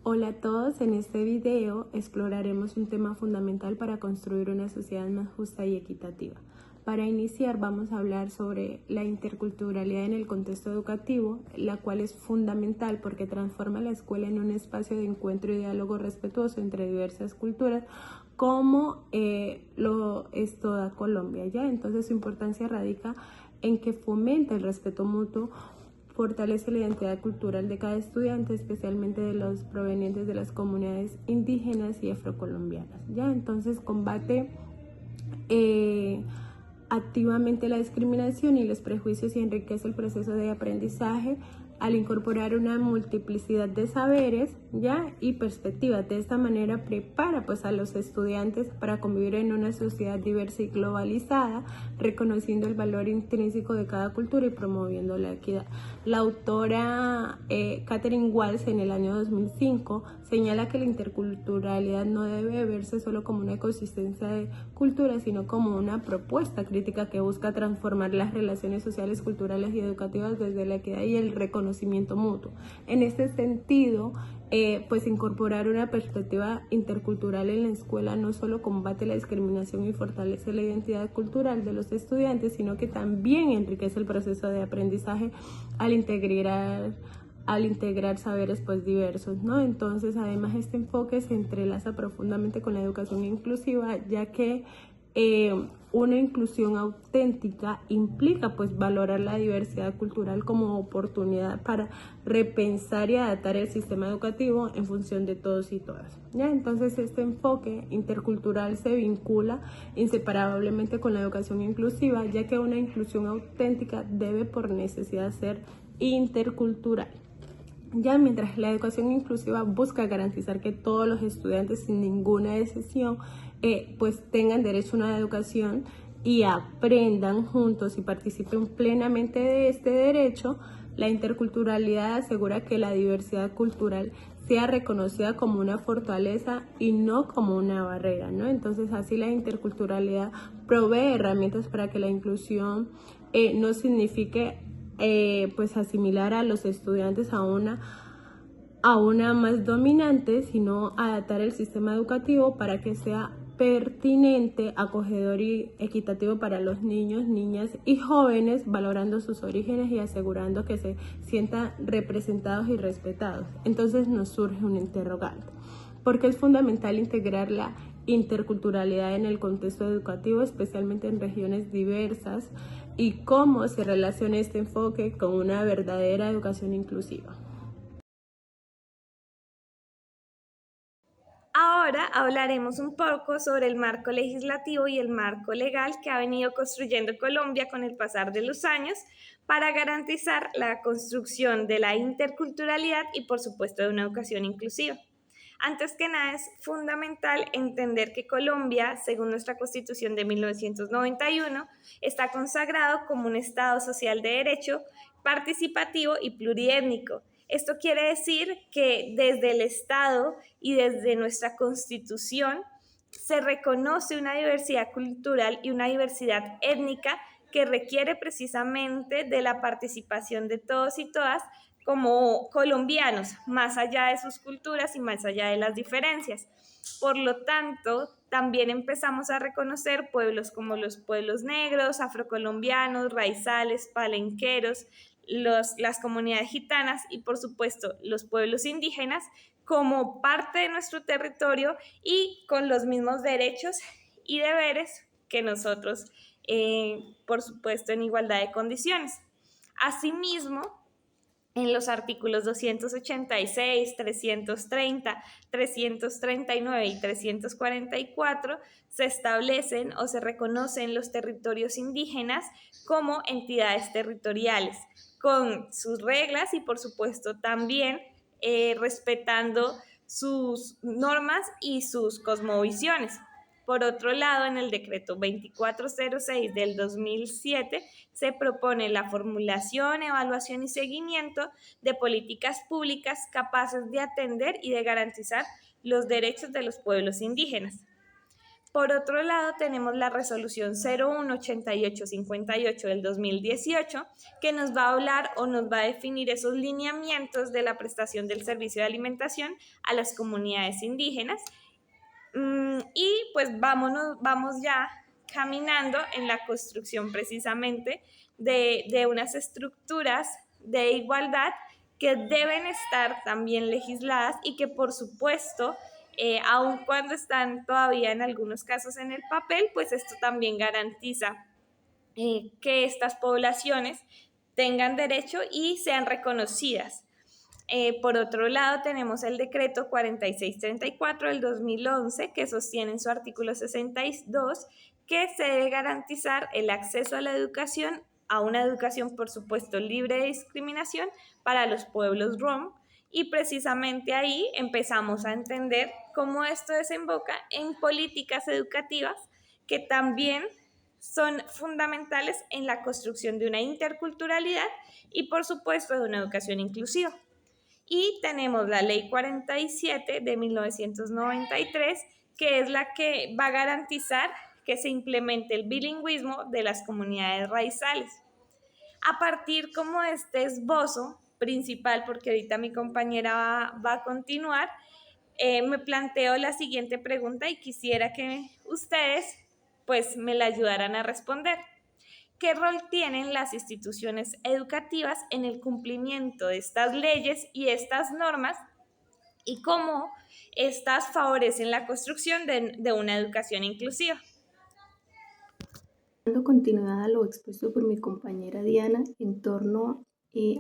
Hola a todos, en este video exploraremos un tema fundamental para construir una sociedad más justa y equitativa. Para iniciar vamos a hablar sobre la interculturalidad en el contexto educativo, la cual es fundamental porque transforma la escuela en un espacio de encuentro y diálogo respetuoso entre diversas culturas, como lo es toda Colombia, ¿ya? Entonces su importancia radica en que fomenta el respeto mutuo, fortalece la identidad cultural de cada estudiante, especialmente de los provenientes de las comunidades indígenas y afrocolombianas, ¿ya? Entonces combate activamente la discriminación y los prejuicios y enriquece el proceso de aprendizaje al incorporar una multiplicidad de saberes, ¿ya? Y perspectivas. De esta manera prepara pues a los estudiantes para convivir en una sociedad diversa y globalizada, reconociendo el valor intrínseco de cada cultura y promoviendo la equidad. La autora Catherine Walsh en el año 2005 señala que la interculturalidad no debe verse solo como una coexistencia de culturas, sino como una propuesta crítica que busca transformar las relaciones sociales, culturales y educativas desde la equidad y el reconocimiento mutuo. En este sentido, pues incorporar una perspectiva intercultural en la escuela no solo combate la discriminación y fortalece la identidad cultural de los estudiantes, sino que también enriquece el proceso de aprendizaje al integrar saberes pues diversos, ¿no? Entonces, además, este enfoque se entrelaza profundamente con la educación inclusiva, ya que una inclusión auténtica implica pues valorar la diversidad cultural como oportunidad para repensar y adaptar el sistema educativo en función de todos y todas, ¿ya? Entonces este enfoque intercultural se vincula inseparablemente con la educación inclusiva, ya que una inclusión auténtica debe por necesidad ser intercultural. Ya mientras la educación inclusiva busca garantizar que todos los estudiantes sin ninguna excepción pues tengan derecho a una educación y aprendan juntos y participen plenamente de este derecho, la interculturalidad asegura que la diversidad cultural sea reconocida como una fortaleza y no como una barrera, ¿no? Entonces así la interculturalidad provee herramientas para que la inclusión no signifique pues asimilar a los estudiantes a una más dominante, sino adaptar el sistema educativo para que sea pertinente, acogedor y equitativo para los niños, niñas y jóvenes, valorando sus orígenes y asegurando que se sientan representados y respetados. Entonces nos surge un interrogante: ¿por qué es fundamental integrar la interculturalidad en el contexto educativo, especialmente en regiones diversas, y cómo se relaciona este enfoque con una verdadera educación inclusiva? Ahora hablaremos un poco sobre el marco legislativo y el marco legal que ha venido construyendo Colombia con el pasar de los años para garantizar la construcción de la interculturalidad y, por supuesto, de una educación inclusiva. Antes que nada, es fundamental entender que Colombia, según nuestra Constitución de 1991, está consagrado como un Estado social de derecho, participativo y pluriétnico. Esto quiere decir que desde el Estado y desde nuestra Constitución se reconoce una diversidad cultural y una diversidad étnica que requiere precisamente de la participación de todos y todas como colombianos, más allá de sus culturas y más allá de las diferencias. Por lo tanto, también empezamos a reconocer pueblos como los pueblos negros, afrocolombianos, raizales, palenqueros, las comunidades gitanas y, por supuesto, los pueblos indígenas como parte de nuestro territorio y con los mismos derechos y deberes que nosotros, por supuesto, en igualdad de condiciones. Asimismo, en los artículos 286, 330, 339 y 344 se establecen o se reconocen los territorios indígenas como entidades territoriales, con sus reglas y por supuesto también respetando sus normas y sus cosmovisiones. Por otro lado, en el decreto 2406 del 2007 se propone la formulación, evaluación y seguimiento de políticas públicas capaces de atender y de garantizar los derechos de los pueblos indígenas. Por otro lado, tenemos la resolución 018858 del 2018, que nos va a hablar o nos va a definir esos lineamientos de la prestación del servicio de alimentación a las comunidades indígenas. Y pues vamos ya caminando en la construcción precisamente de unas estructuras de igualdad que deben estar también legisladas y que por supuesto, aun cuando están todavía en algunos casos en el papel, pues esto también garantiza que estas poblaciones tengan derecho y sean reconocidas. Por otro lado, tenemos el decreto 4634 del 2011, que sostiene en su artículo 62 que se debe garantizar el acceso a la educación, a una educación, por supuesto, libre de discriminación para los pueblos rom, y precisamente ahí empezamos a entender cómo esto desemboca en políticas educativas que también son fundamentales en la construcción de una interculturalidad y, por supuesto, de una educación inclusiva. Y tenemos la Ley 47 de 1993, que es la que va a garantizar que se implemente el bilingüismo de las comunidades raizales. A partir como de este esbozo principal, porque ahorita mi compañera va a continuar, me planteo la siguiente pregunta y quisiera que ustedes pues me la ayudaran a responder. ¿Qué rol tienen las instituciones educativas en el cumplimiento de estas leyes y estas normas y cómo estas favorecen la construcción de una educación inclusiva? Dando continuidad a lo expuesto por mi compañera Diana en torno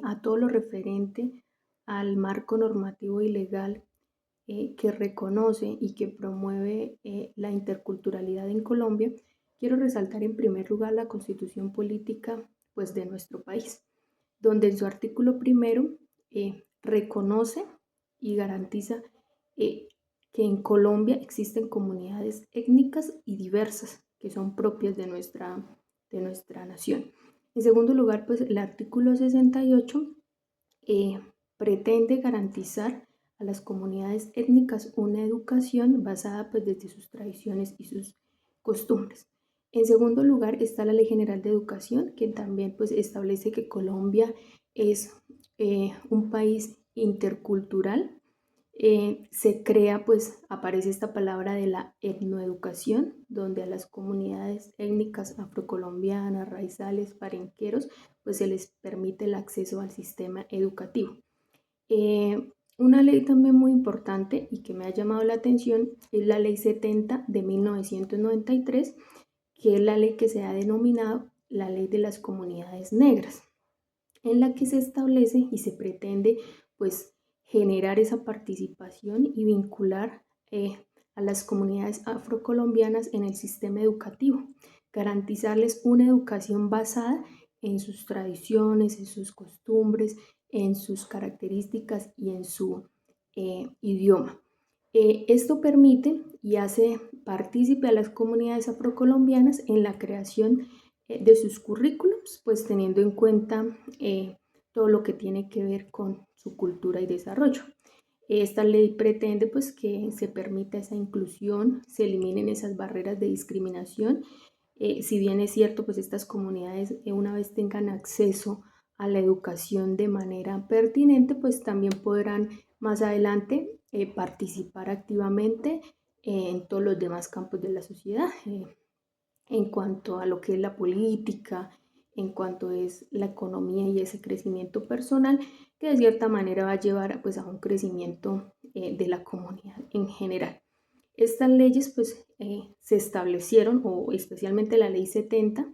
a todo lo referente al marco normativo y legal que reconoce y que promueve la interculturalidad en Colombia, quiero resaltar en primer lugar la Constitución Política pues, de nuestro país, donde en su artículo primero reconoce y garantiza que en Colombia existen comunidades étnicas y diversas que son propias de nuestra nación. En segundo lugar, pues el artículo 68 pretende garantizar a las comunidades étnicas una educación basada pues desde sus tradiciones y sus costumbres. En segundo lugar está la Ley General de Educación, que también pues establece que Colombia es un país intercultural. Se crea, pues aparece esta palabra de la etnoeducación, donde a las comunidades étnicas afrocolombianas, raizales, parenqueros, pues se les permite el acceso al sistema educativo. Una ley también muy importante y que me ha llamado la atención es la Ley 70 de 1993, que es la ley que se ha denominado la Ley de las Comunidades Negras, en la que se establece y se pretende pues generar esa participación y vincular a las comunidades afrocolombianas en el sistema educativo, garantizarles una educación basada en sus tradiciones, en sus costumbres, en sus características y en su idioma. Esto permite y hace partícipe a las comunidades afrocolombianas en la creación de sus currículums, pues teniendo en cuenta todo lo que tiene que ver con su cultura y desarrollo. Esta ley pretende pues que se permita esa inclusión, se eliminen esas barreras de discriminación. Si bien es cierto, pues estas comunidades una vez tengan acceso a la educación de manera pertinente, pues también podrán más adelante participar activamente en todos los demás campos de la sociedad, en cuanto a lo que es la política, en cuanto es la economía y ese crecimiento personal que de cierta manera va a llevar pues a un crecimiento de la comunidad en general. Estas leyes pues se establecieron, o especialmente la ley 70,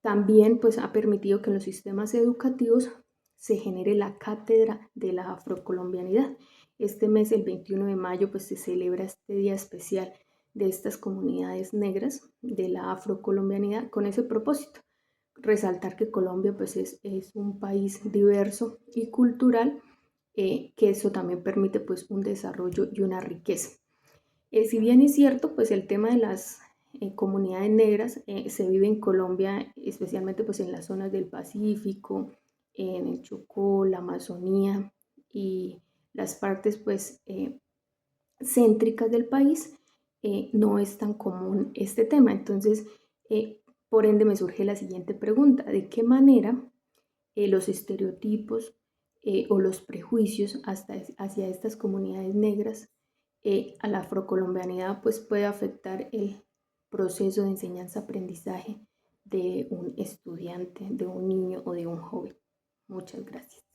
también pues ha permitido que en los sistemas educativos se genere la cátedra de la afrocolombianidad. Este mes, el 21 de mayo, pues se celebra este día especial de estas comunidades negras de la afrocolombianidad con ese propósito, resaltar que Colombia pues es un país diverso y cultural, que eso también permite pues un desarrollo y una riqueza. Si bien es cierto, pues el tema de las comunidades negras se vive en Colombia, especialmente pues en las zonas del Pacífico, en el Chocó, la Amazonía y las partes pues céntricas del país. no es tan común este tema. Entonces, por ende me surge la siguiente pregunta: ¿de qué manera los estereotipos o los prejuicios hacia estas comunidades negras a la afrocolombianidad pues puede afectar el proceso de enseñanza-aprendizaje de un estudiante, de un niño o de un joven? Muchas gracias.